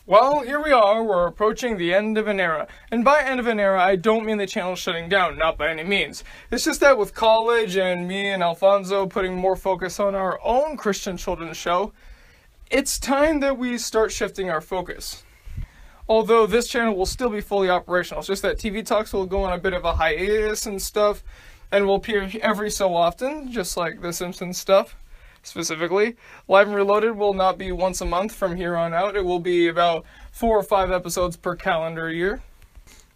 Well, here we are, we're approaching the end of an era. And by end of an era, I don't mean the channel shutting down, not by any means. It's just that with college and me and Alfonso putting more focus on our own Christian children's show, it's time that we start shifting our focus. Although this channel will still be fully operational, it's just that TV Talks will go on a bit of a hiatus and stuff, and will appear every so often, just like The Simpsons stuff. Specifically, Live and Reloaded will not be once a month from here on out. It will be about 4 or 5 episodes per calendar year,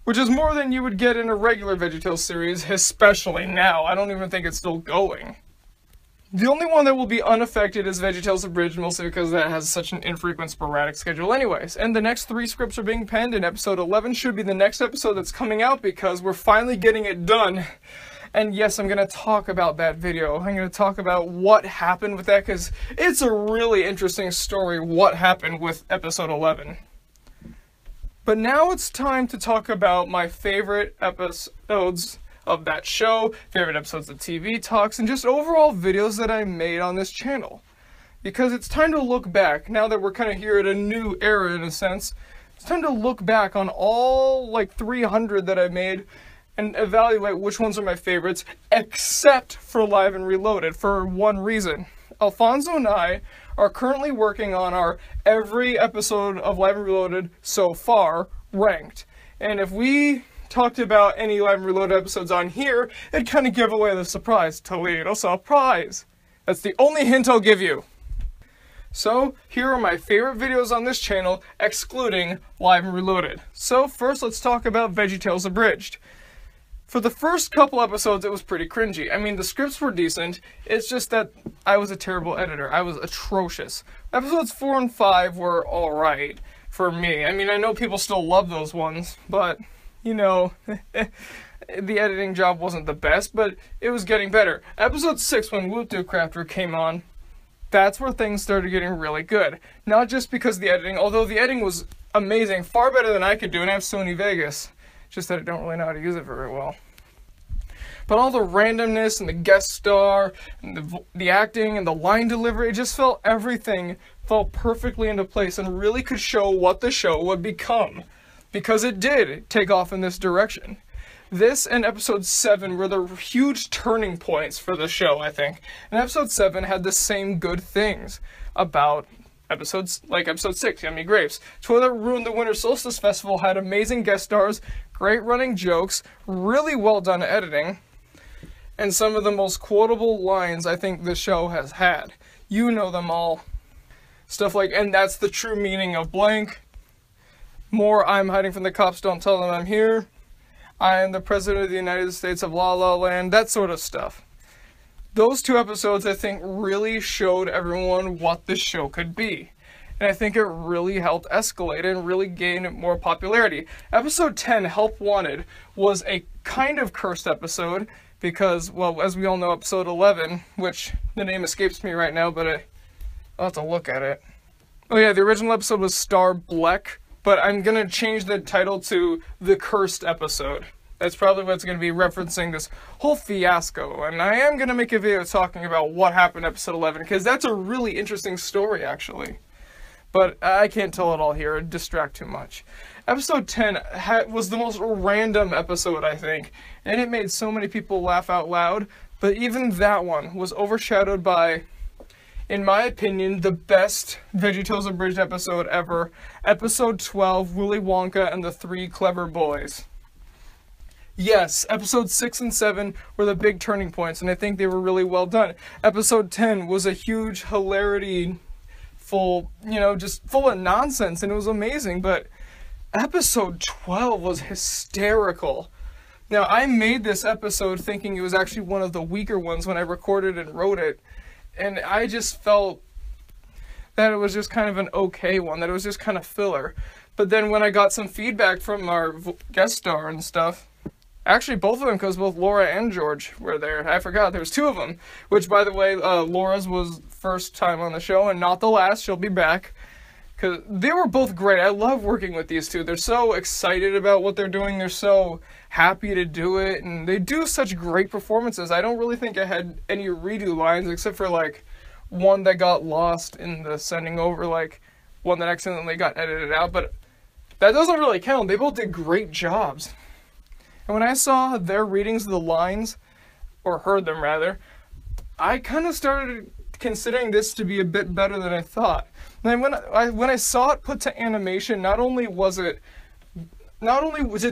which is more than you would get in a regular VeggieTales series, especially now. I don't even think it's still going. The only one that will be unaffected is VeggieTales Abridged, mostly because that has such an infrequent, sporadic schedule anyways. And the next 3 scripts are being penned, and episode 11 should be the next episode that's coming out because we're finally getting it done. And yes, I'm going to talk about that video. I'm going to talk about what happened with that, because it's a really interesting story, what happened with episode 11. But now it's time to talk about my favorite episodes of that show, favorite episodes of TV Talks, and just overall videos that I made on this channel. Because it's time to look back, now that we're kind of here at a new era in a sense, it's time to look back on all, like, 300 that I made, and evaluate which ones are my favorites, except for Live and Reloaded, for one reason. Alfonso and I are currently working on our every episode of Live and Reloaded so far ranked. And if we talked about any Live and Reloaded episodes on here, it'd kind of give away the surprise. Toledo surprise! That's the only hint I'll give you. So, here are my favorite videos on this channel, excluding Live and Reloaded. So, first let's talk about VeggieTales Abridged. For the first couple episodes, it was pretty cringy. I mean, the scripts were decent, it's just that I was a terrible editor. I was atrocious. Episodes 4 and 5 were alright for me. I mean, I know people still love those ones, but, you know, the editing job wasn't the best, but it was getting better. Episode 6, when Whoop Do Crafter came on, that's where things started getting really good. Not just because of the editing, although the editing was amazing, far better than I could do, and I have Sony Vegas. Just that I don't really know how to use it very well. But all the randomness and the guest star and the acting and the line delivery, it just felt everything fell perfectly into place and really could show what the show would become. Because it did take off in this direction. This and episode 7 were the huge turning points for the show, I think. And episode 7 had the same good things about episodes, like episode 6, Yummy Grapes. Toilet Ruined the Winter Solstice Festival had amazing guest stars, great running jokes, really well done editing, and some of the most quotable lines I think the show has had. You know them all. Stuff like, and that's the true meaning of blank. More, I'm hiding from the cops, don't tell them I'm here. I am the president of the United States of La La Land, that sort of stuff. Those 2 episodes, I think, really showed everyone what this show could be. And I think it really helped escalate and really gain more popularity. Episode 10, Help Wanted, was a kind of cursed episode because, well, as we all know, episode 11, which the name escapes me right now, but I'll have to look at it. Oh yeah, the original episode was Star Bleck, but I'm going to change the title to The Cursed Episode. That's probably what's going to be referencing this whole fiasco. And I am going to make a video talking about what happened in episode 11, because that's a really interesting story, actually. But I can't tell it all here, it'd distract too much. Episode 10 was the most random episode, I think. And it made so many people laugh out loud. But even that one was overshadowed by, in my opinion, the best VeggieTales Abridged episode ever. Episode 12, Willy Wonka and the 3 Clever Boys. Yes, episodes 6 and 7 were the big turning points, and I think they were really well done. Episode 10 was a huge hilarity, just full of nonsense, and it was amazing, but episode 12 was hysterical. Now, I made this episode thinking it was actually one of the weaker ones when I recorded and wrote it, and I just felt that it was just kind of an okay one, that it was just kind of filler. But then when I got some feedback from our guest star and stuff, actually, both of them, because both Laura and George were there. I forgot, there was 2 of them. Which, by the way, Laura's was first time on the show, and not the last. She'll be back. Because they were both great. I love working with these 2. They're so excited about what they're doing. They're so happy to do it. And they do such great performances. I don't really think I had any redo lines, except for, like, one that got lost in the sending over, like, one that accidentally got edited out, but that doesn't really count. They both did great jobs. And when I saw their readings of the lines, or heard them rather, I kind of started considering this to be a bit better than I thought. And when I saw it put to animation, not only did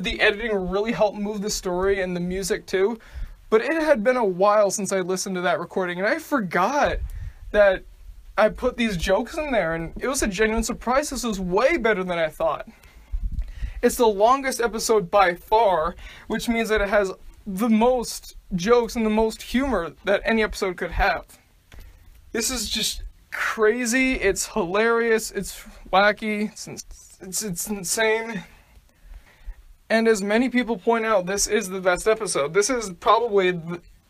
the editing really help move the story and the music too, but it had been a while since I listened to that recording, and I forgot that I put these jokes in there, and it was a genuine surprise. This was way better than I thought. It's the longest episode by far, which means that it has the most jokes and the most humor that any episode could have. This is just crazy, it's hilarious, it's wacky, it's insane. And as many people point out, this is the best episode. This is probably,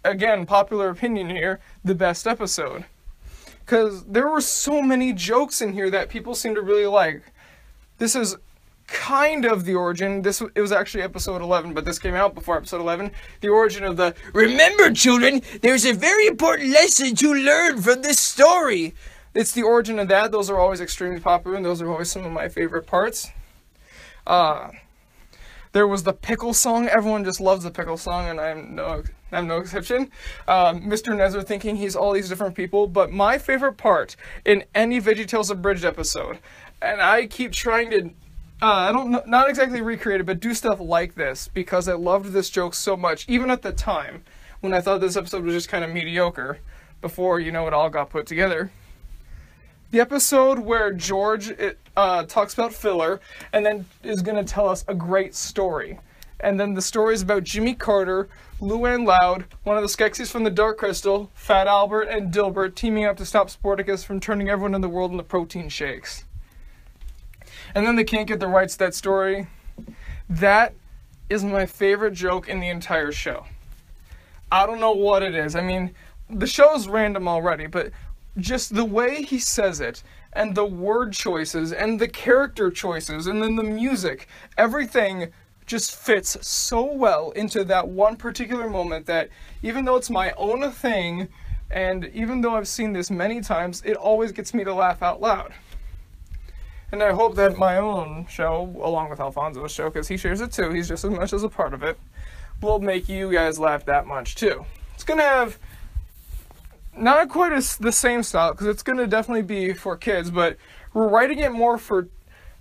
again, popular opinion here, the best episode. Because there were so many jokes in here that people seem to really like. This is kind of the origin. It was actually episode 11, but this came out before episode 11. The origin of the, remember children, there's a very important lesson to learn from this story. It's the origin of that. Those are always extremely popular, and those are always some of my favorite parts. There was the pickle song. Everyone just loves the pickle song, and I'm no exception. Mr. Nezzer thinking he's all these different people, but my favorite part in any VeggieTales Abridged episode, and I keep trying to I don't know, not exactly recreate it, but do stuff like this, because I loved this joke so much, even at the time, when I thought this episode was just kind of mediocre, before, it all got put together. The episode where George talks about filler, and then is going to tell us a great story. And then the story is about Jimmy Carter, Luann Loud, one of the Skeksis from the Dark Crystal, Fat Albert, and Dilbert teaming up to stop Sportacus from turning everyone in the world into protein shakes. And then they can't get the rights to that story. That is my favorite joke in the entire show. I don't know what it is. I mean, the show's random already, but just the way he says it, and the word choices, and the character choices, and then the music, everything just fits so well into that one particular moment that, even though it's my own thing, and even though I've seen this many times, it always gets me to laugh out loud. And I hope that my own show, along with Alfonso's show, because he shares it too, he's just as much as a part of it, will make you guys laugh that much too. It's going to have not quite the same style, because it's going to definitely be for kids, but we're writing it more for,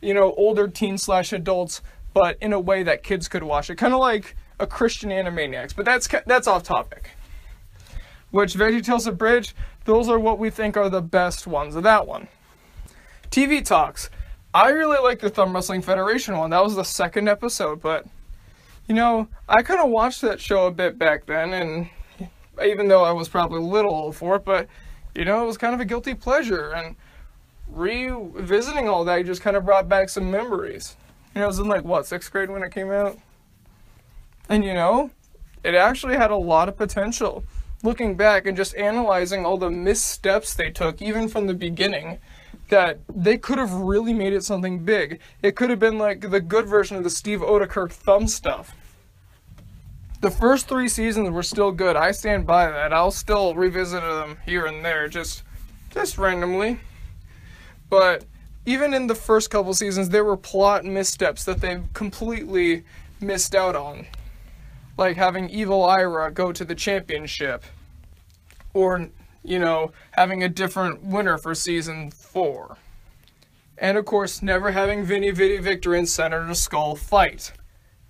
older teen/adults, but in a way that kids could watch it. Kind of like a Christian Animaniacs, but that's off topic. Which, VeggieTales Abridged, those are what we think are the best ones of that one. TV Talks. I really like the Thumb Wrestling Federation one. That was the second episode, but, I kind of watched that show a bit back then, and even though I was probably a little old for it, but, it was kind of a guilty pleasure, and revisiting all that just kind of brought back some memories. I was in, 6th grade when it came out? And, it actually had a lot of potential. Looking back and just analyzing all the missteps they took, even from the beginning, that they could have really made it something big. It could have been like the good version of the Steve Odekirk thumb stuff. The first 3 seasons were still good. I stand by that. I'll still revisit them here and there, just randomly. But even in the first couple seasons, there were plot missteps that they completely missed out on. Like having Evil Ira go to the championship. Or, having a different winner for season 4. And of course, never having Vinny Victor and Senator Skull fight.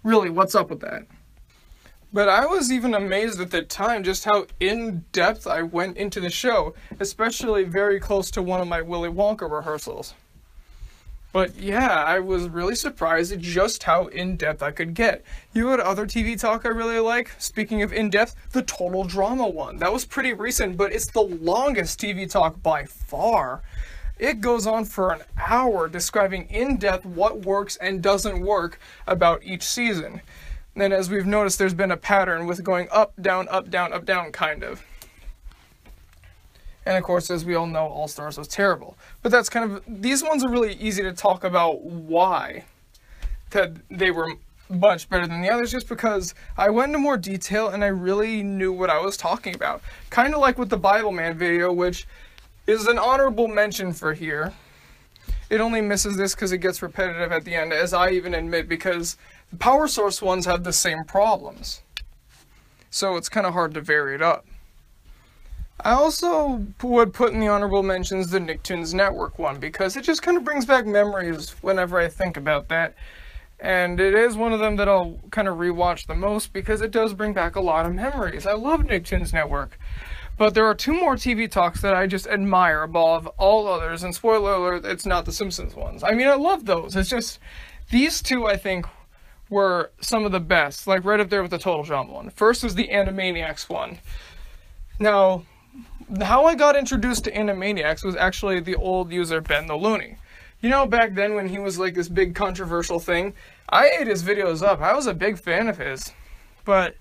Really, what's up with that? But I was even amazed at the time just how in-depth I went into the show, especially very close to one of my Willy Wonka rehearsals. But yeah, I was really surprised at just how in-depth I could get. You know what other TV talk I really like? Speaking of in-depth, the Total Drama one. That was pretty recent, but it's the longest TV talk by far. It goes on for an hour describing in-depth what works and doesn't work about each season. And as we've noticed, there's been a pattern with going up, down, kind of. And of course, as we all know, All Stars was terrible. But that's these ones are really easy to talk about why that they were much better than the others, just because I went into more detail and I really knew what I was talking about. Kind of like with the Bible Man video, which is an honorable mention for here. it only misses this because it gets repetitive at the end, as I even admit, because the Power Source ones have the same problems. So it's kind of hard to vary it up. I also would put in the honorable mentions the Nicktoons Network one, because it just kind of brings back memories whenever I think about that. And it is one of them that I'll kind of rewatch the most, because it does bring back a lot of memories. I love Nicktoons Network. But there are two more TV talks that I just admire above all others, and spoiler alert, it's not the Simpsons ones. I mean, I love those. It's just, these two, I think, were some of the best, like right up there with the Total Drama one. First was the Animaniacs one. Now, how I got introduced to Animaniacs was actually the old user Ben the Looney. You know, back then when he was like this big controversial thing, I ate his videos up. I was a big fan of his. But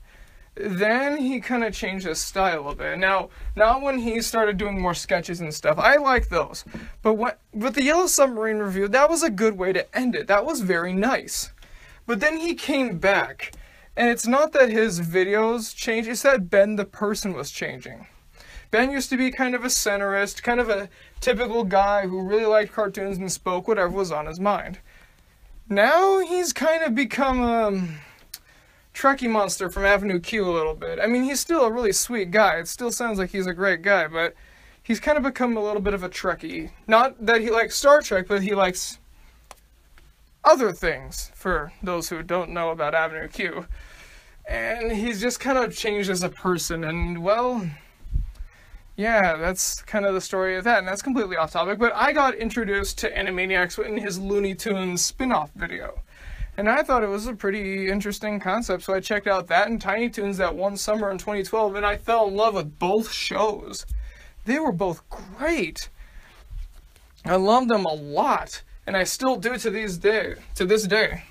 then he kind of changed his style a bit. Now when he started doing more sketches and stuff, I like those. But with the Yellow Submarine review, that was a good way to end it. That was very nice. But then he came back, and it's not that his videos changed, it's that Ben the person was changing. Ben used to be kind of a centerist, kind of a typical guy who really liked cartoons and spoke whatever was on his mind. Now he's kind of become a Trekkie monster from Avenue Q a little bit. I mean, he's still a really sweet guy. It still sounds like he's a great guy, but he's kind of become a little bit of a Trekkie. Not that he likes Star Trek, but he likes other things, for those who don't know about Avenue Q. And he's just kind of changed as a person, and well, yeah, that's kind of the story of that, and that's completely off topic, but I got introduced to Animaniacs in his Looney Tunes spin-off video. And I thought it was a pretty interesting concept, so I checked out that and Tiny Toons that one summer in 2012, and I fell in love with both shows. They were both great. I loved them a lot, and I still do to this day.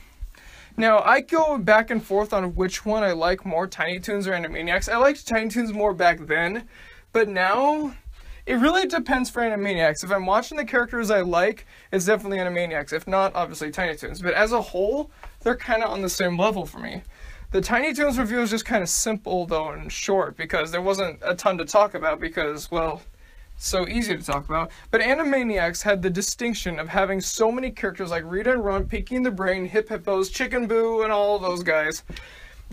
Now, I go back and forth on which one I like more, Tiny Toons or Animaniacs. I liked Tiny Toons more back then, but now it really depends for Animaniacs. If I'm watching the characters I like, it's definitely Animaniacs. If not, obviously Tiny Toons. But as a whole, they're kind of on the same level for me. The Tiny Toons review is just kind of simple, though, and short, because there wasn't a ton to talk about because, well, it's so easy to talk about. But Animaniacs had the distinction of having so many characters like Rita and Ron, Pinky and the Brain, Hip Hippos, Chicken Boo, and all those guys.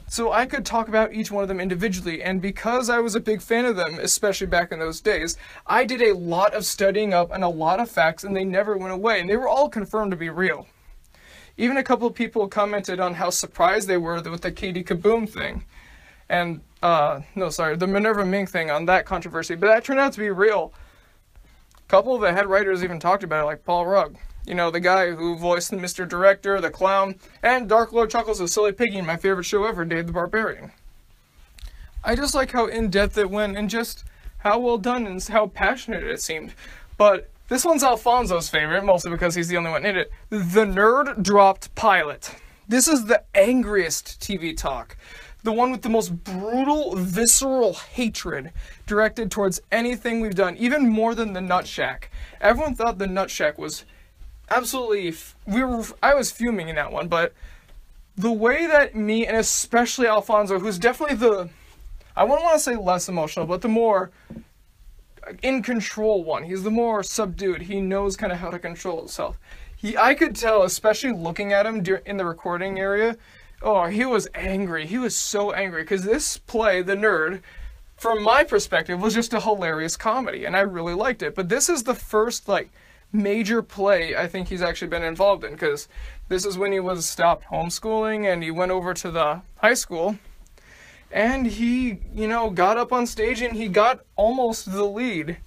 So I could talk about each one of them individually, and because I was a big fan of them, especially back in those days, I did a lot of studying up and a lot of facts, and they never went away, and they were all confirmed to be real. Even a couple of people commented on how surprised they were with the Katie Kaboom thing. And, the Minerva Ming thing on that controversy, but that turned out to be real. A couple of the head writers even talked about it, like Paul Rugg. You know, the guy who voiced Mr. Director, the Clown, and Dark Lord Chuckles of Silly Piggy, my favorite show ever, Dave the Barbarian. I just like how in-depth it went, and just how well done and how passionate it seemed. But this one's Alfonso's favorite, mostly because he's the only one in it. The Nerd Dropped Pilot. This is the angriest TV talk. The one with the most brutal, visceral hatred directed towards anything we've done, even more than the Nut Shack. Everyone thought the Nut Shack was absolutely, I was fuming in that one, but the way that me, and especially Alfonso, who's definitely I wouldn't want to say less emotional, but the more in control one. He's the more subdued. He knows kind of how to control himself. I could tell, especially looking at him in the recording area, oh, he was angry. He was so angry, because this play, The Nerd, from my perspective, was just a hilarious comedy, and I really liked it. But this is the first, major play I think he's actually been involved in, because this is when he was stopped homeschooling and he went over to the high school, and he, got up on stage and he got almost the lead.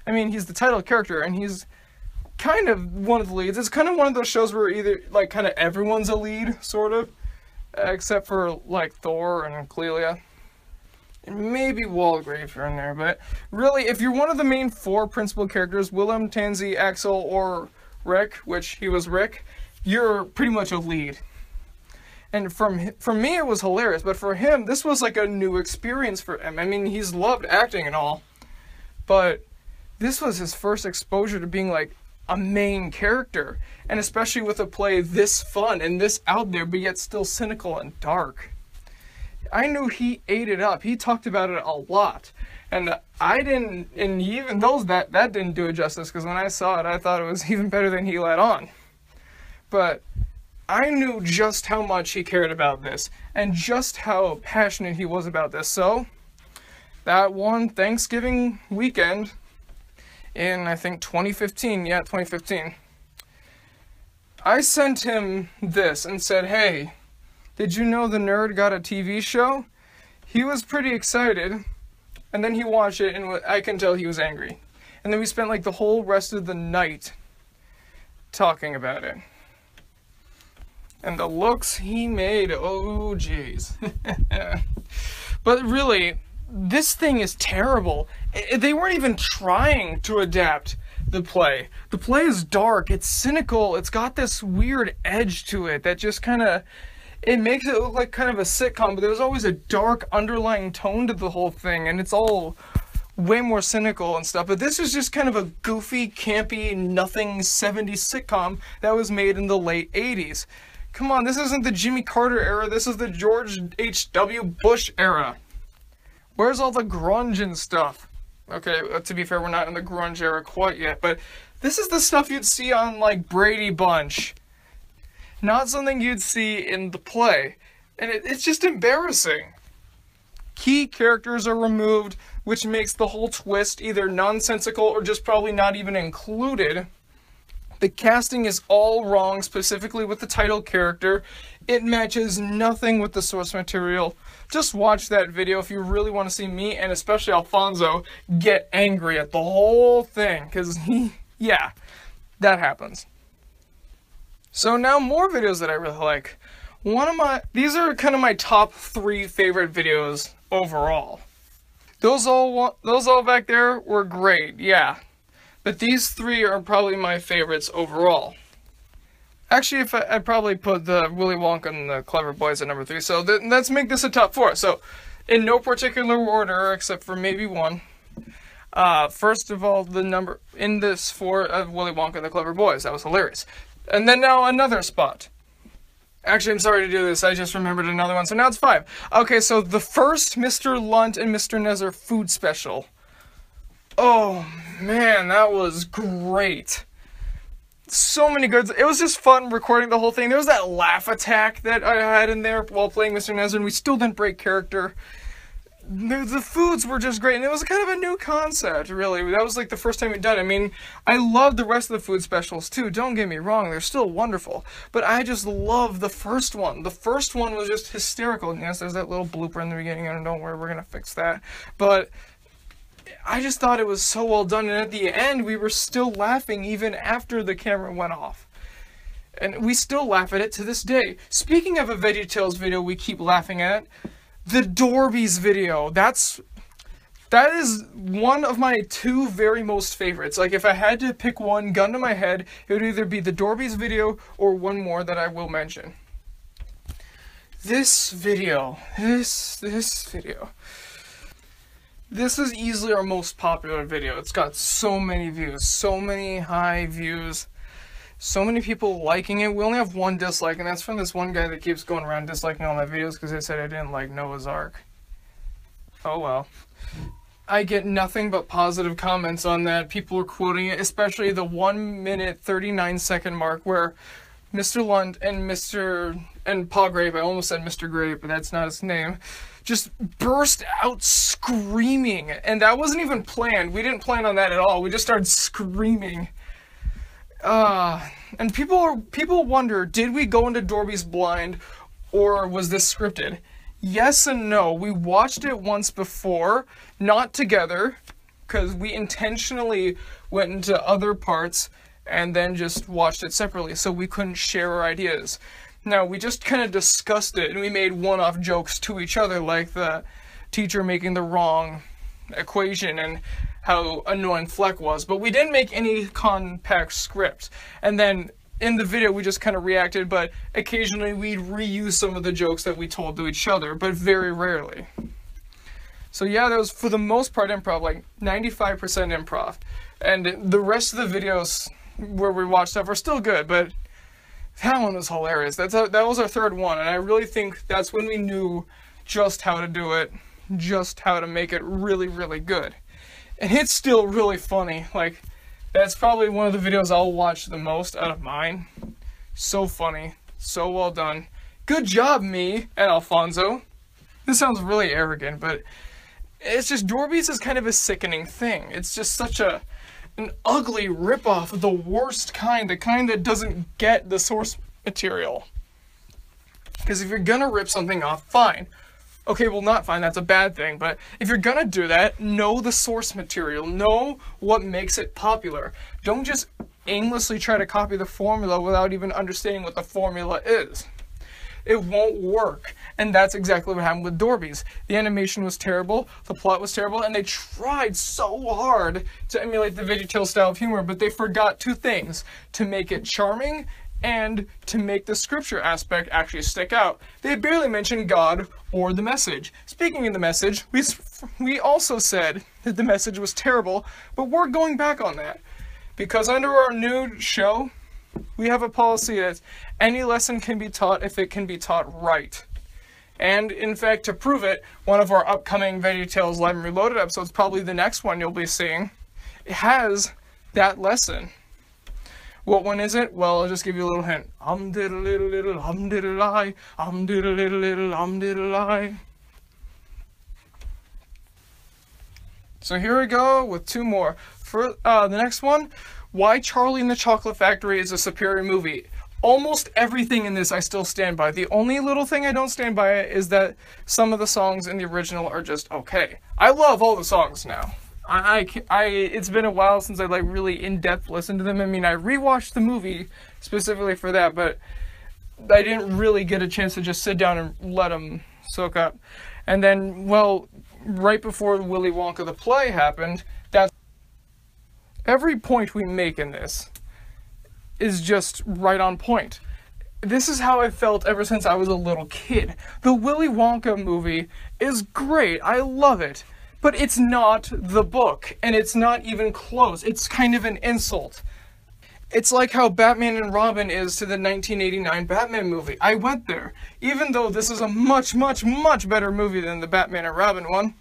I mean, he's the title character and he's kind of one of the leads. It's kind of one of those shows where either, kind of everyone's a lead, sort of, except for, Thor and Clelia. And maybe Walgrave are in there, but really, if you're one of the main four principal characters, Willem, Tansy, Axel, or Rick, which he was Rick, you're pretty much a lead. And for me, it was hilarious, but for him, this was a new experience for him. I mean, he's loved acting and all, but this was his first exposure to being, a main character, and especially with a play this fun and this out there, but yet still cynical and dark. I knew he ate it up. He talked about it a lot. And I didn't, and even those, that didn't do it justice, because when I saw it, I thought it was even better than he let on. But I knew just how much he cared about this, and just how passionate he was about this. So, that one Thanksgiving weekend in, I think, 2015, yeah, 2015, I sent him this and said, hey, did you know the nerd got a TV show? He was pretty excited, and then he watched it, and I can tell he was angry. And then we spent like the whole rest of the night talking about it. And the looks he made, oh jeez. But really, this thing is terrible. They weren't even trying to adapt the play. The play is dark, it's cynical, it's got this weird edge to it that just kind of, it makes it look like kind of a sitcom, but there's always a dark underlying tone to the whole thing, and it's all way more cynical and stuff. But this is just kind of a goofy, campy, nothing 70s sitcom that was made in the late 80s. Come on, this isn't the Jimmy Carter era, this is the George H.W. Bush era. Where's all the grunge and stuff? Okay, to be fair, we're not in the grunge era quite yet, but this is the stuff you'd see on, like, Brady Bunch. Not something you'd see in the play. And it's just embarrassing. Key characters are removed, which makes the whole twist either nonsensical or just probably not even included. The casting is all wrong, specifically with the title character. It matches nothing with the source material. Just watch that video if you really want to see me, and especially Alfonso, get angry at the whole thing. Because, yeah, that happens. So now more videos that I really like. These are kind of my top 3 favorite videos overall. Those all back there were great, yeah. But these 3 are probably my favorites overall. Actually, I'd probably put the Willy Wonka and the Clever Boys at number 3. So let's make this a top 4. So, in no particular order, except for maybe one. First of all, the number in this 4 of Willy Wonka and the Clever Boys. That was hilarious. And then now another spot. Actually, I'm sorry to do this. I just remembered another one. So now it's 5. Okay, so the first Mr. Lunt and Mr. Nezzer food special. Oh, man, that was great. So many good... It was just fun recording the whole thing. There was that laugh attack that I had in there while playing Mr. Nezzer, and we still didn't break character. The foods were just great, and it was kind of a new concept, really. That was like the first time we'd done it. I mean, I love the rest of the food specials, too. Don't get me wrong, they're still wonderful. But I just love the first one. The first one was just hysterical. And yes, there's that little blooper in the beginning, and don't worry, we're going to fix that. But I just thought it was so well done, and at the end, we were still laughing even after the camera went off. And we still laugh at it to this day. Speaking of a VeggieTales video we keep laughing at, the Dorbies video, that is one of my 2 very most favorites. Like, if I had to pick one, gun to my head, it would either be the Dorbies video or one more that I will mention. This video, this video. This is easily our most popular video. It's got so many views, so many high views. So many people liking it. We only have 1 dislike, and that's from this one guy that keeps going around disliking all my videos because they said I didn't like Noah's Ark. Oh well. I get nothing but positive comments on that. People are quoting it, especially the 1 minute 39 second mark where Mr. Lunt and Paul Grape, I almost said Mr. Grape, but that's not his name, just burst out screaming. And that wasn't even planned. We didn't plan on that at all. We just started screaming. And people wonder, did we go into Dorbies blind, or was this scripted? Yes and no. We watched it once before, not together, because we intentionally went into other parts and then just watched it separately, so we couldn't share our ideas. Now, we just kind of discussed it, and we made one-off jokes to each other, like the teacher making the wrong equation and how annoying Fleck was, but we didn't make any compact script. And then in the video we just kind of reacted, but occasionally we'd reuse some of the jokes that we told to each other, but very rarely. So yeah, that was for the most part improv, like 95% improv. And the rest of the videos where we watched stuff are still good, but that one was hilarious. That was our 3rd one, and I really think that's when we knew just how to do it, just how to make it really, really good. And it's still really funny. Like, that's probably one of the videos I'll watch the most out of mine. So funny. So well done. Good job, me and Alfonso. This sounds really arrogant, but it's just, Dorby's is kind of a sickening thing. It's just such an ugly ripoff of the worst kind, the kind that doesn't get the source material. Because if you're gonna rip something off, fine. Okay, well, not fine, that's a bad thing, but if you're gonna do that, know the source material, know what makes it popular. Don't just aimlessly try to copy the formula without even understanding what the formula is. It won't work, and that's exactly what happened with Dorby's. The animation was terrible, the plot was terrible, and they tried so hard to emulate the VeggieTales style of humor, but they forgot two things: to make it charming and to make the scripture aspect actually stick out. They barely mentioned God or the message. Speaking of the message, we also said that the message was terrible, but we're going back on that. Because under our new show, we have a policy that any lesson can be taught if it can be taught right. And in fact, to prove it, one of our upcoming VeggieTales Live and Reloaded episodes, probably the next one you'll be seeing, it has that lesson. What one is it? Well, I'll just give you a little hint. Diddle diddle I, diddle diddle I. So here we go with two more. For the next one, why Charlie and the Chocolate Factory is a superior movie. Almost everything in this I still stand by. The only little thing I don't stand by is that some of the songs in the original are just okay. I love all the songs now. It's been a while since I like really in-depth listened to them. I mean, I rewatched the movie specifically for that, but I didn't really get a chance to just sit down and let them soak up. And then, well, right before Willy Wonka the play happened, that's every point we make in this is just right on point. This is how I felt ever since I was a little kid. The Willy Wonka movie is great. I love it. But it's not the book, and it's not even close. It's kind of an insult. It's like how Batman and Robin is to the 1989 Batman movie. I went there, even though this is a much, much, much better movie than the Batman and Robin one.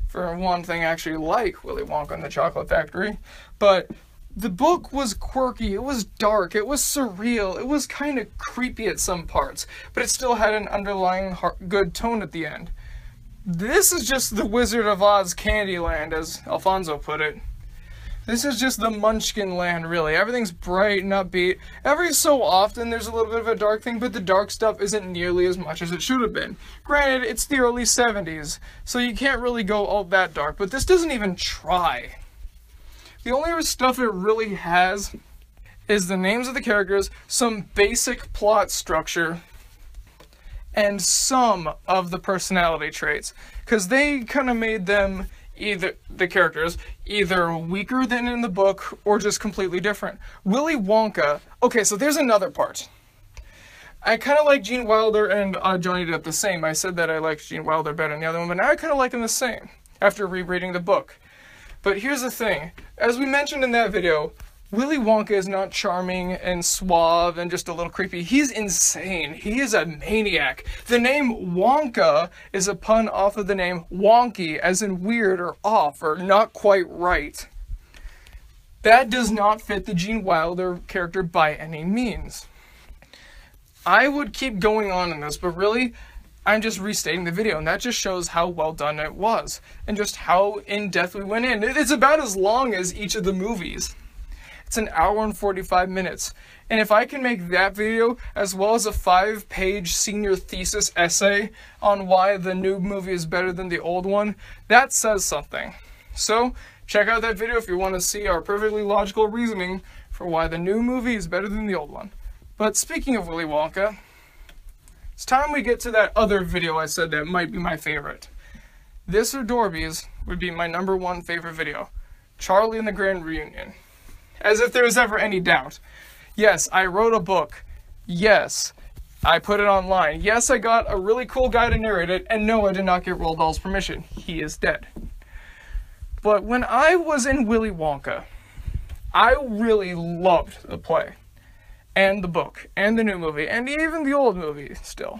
For one thing, I actually like Willy Wonka and the Chocolate Factory. But the book was quirky, it was dark, it was surreal, it was kind of creepy at some parts, but it still had an underlying good tone at the end. This is just the Wizard of Oz Candyland, as Alfonso put it. This is just the Munchkin land, really. Everything's bright and upbeat. Every so often there's a little bit of a dark thing, but the dark stuff isn't nearly as much as it should have been. Granted, it's the early 70s, so you can't really go all that dark, but this doesn't even try. The only stuff it really has is the names of the characters, some basic plot structure, and some of the personality traits, because they kind of made them, either the characters, either weaker than in the book or just completely different. Willy Wonka, okay, so there's another part. I kind of like Gene Wilder and Johnny Depp the same. I said that I liked Gene Wilder better than the other one, but now I kind of like him the same after rereading the book. But here's the thing, as we mentioned in that video, Willy Wonka is not charming and suave and just a little creepy. He's insane. He is a maniac. The name Wonka is a pun off of the name wonky, as in weird or off or not quite right. That does not fit the Gene Wilder character by any means. I would keep going on in this, but really, I'm just restating the video, and that just shows how well done it was, and just how in-depth we went in. It's about as long as each of the movies. It's an hour and 45 minutes. And if I can make that video, as well as a 5-page senior thesis essay on why the new movie is better than the old one, that says something. So, check out that video if you want to see our perfectly logical reasoning for why the new movie is better than the old one. But speaking of Willy Wonka, it's time we get to that other video I said that might be my favorite. This or Dorby's would be my #1 favorite video. Charlie and the Grand Reunion. As if there was ever any doubt. Yes, I wrote a book. Yes, I put it online. Yes, I got a really cool guy to narrate it. And no, I did not get Roald Dahl's permission. He is dead. But when I was in Willy Wonka, I really loved the play. And the book. And the new movie. And even the old movie still.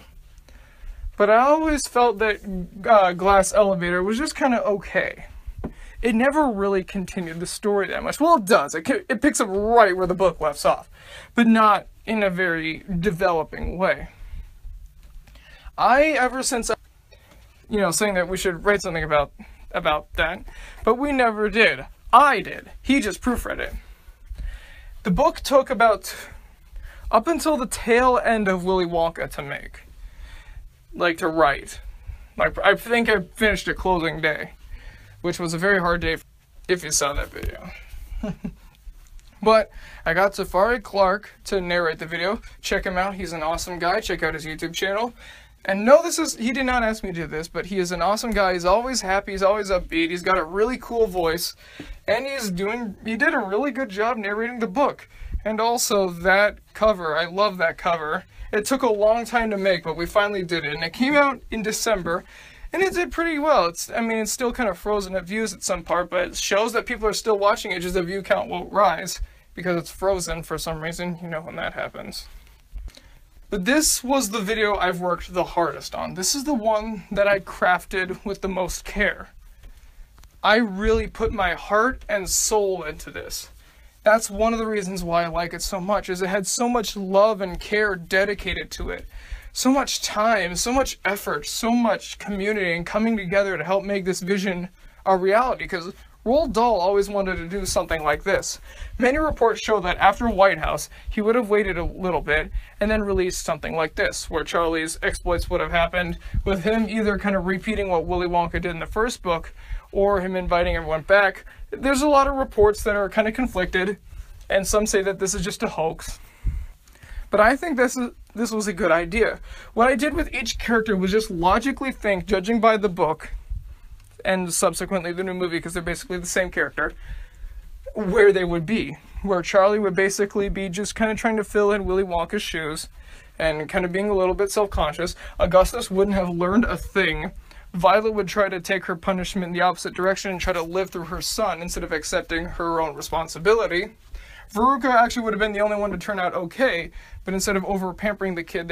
but I always felt that Glass Elevator was just kind of okay. It never really continued the story that much. Well, it does. It picks up right where the book left off, but not in a very developing way. Ever since, saying that we should write something about that, but we never did. I did. He just proofread it. The book took about up until the tail end of Willy Wonka to make, to write. I think I finished it closing day, which was a very hard day if you saw that video. But I got Safari Clark to narrate the video. Check him out. He's an awesome guy. Check out his YouTube channel. And no, he did not ask me to do this, but he is an awesome guy. He's always happy. He's always upbeat. He's got a really cool voice. And he did a really good job narrating the book. And also that cover. I love that cover. It took a long time to make, but we finally did it. And it came out in December. And it did pretty well. It's still kind of frozen at views at some part, but it shows that people are still watching it, just the view count won't rise because it's frozen for some reason. You know when that happens. But this was the video I've worked the hardest on. This is the one that I crafted with the most care. I really put my heart and soul into this. That's one of the reasons why I like it so much, is it had so much love and care dedicated to it. So much time, so much effort, so much community and coming together to help make this vision a reality, because Roald Dahl always wanted to do something like this. Many reports show that after White House, he would have waited a little bit and then released something like this, where Charlie's exploits would have happened with him either kind of repeating what Willy Wonka did in the first book, or him inviting everyone back. There's a lot of reports that are kind of conflicted, and some say that this is just a hoax. But I think this was a good idea. What I did with each character was just logically think, judging by the book, and subsequently the new movie, because they're basically the same character, where they would be. Where Charlie would basically be just kind of trying to fill in Willy Wonka's shoes, and kind of being a little bit self-conscious. Augustus wouldn't have learned a thing. Violet would try to take her punishment in the opposite direction and try to live through her son instead of accepting her own responsibility. Veruca actually would have been the only one to turn out okay, but instead of over-pampering the kid,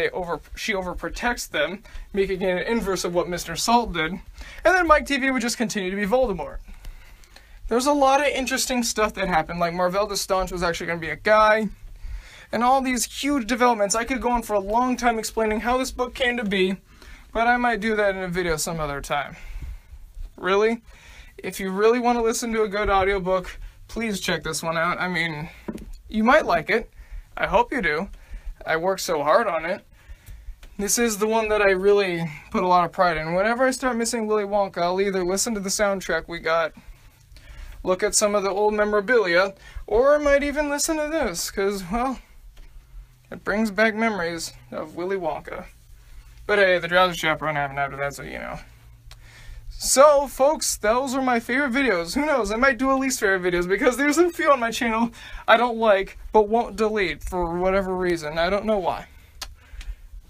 she overprotects them, making it an inverse of what Mr. Salt did. And then Mike TV would just continue to be Voldemort. There's a lot of interesting stuff that happened, like Marvell Destange was actually going to be a guy, and all these huge developments. I could go on for a long time explaining how this book came to be, but I might do that in a video some other time. Really? If you really want to listen to a good audiobook, please check this one out. You might like it. I hope you do. I worked so hard on it. This is the one that I really put a lot of pride in. Whenever I start missing Willy Wonka, I'll either listen to the soundtrack we got, look at some of the old memorabilia, or I might even listen to this, because, well, it brings back memories of Willy Wonka. But hey, the Drowsy Chaperone happened after that, so you know. So, folks, those are my favorite videos. Who knows, I might do a least favorite videos, because there's a few on my channel I don't like, but won't delete for whatever reason. I don't know why.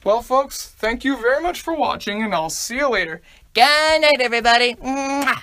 Well, folks, thank you very much for watching, and I'll see you later. Good night, everybody. Mwah.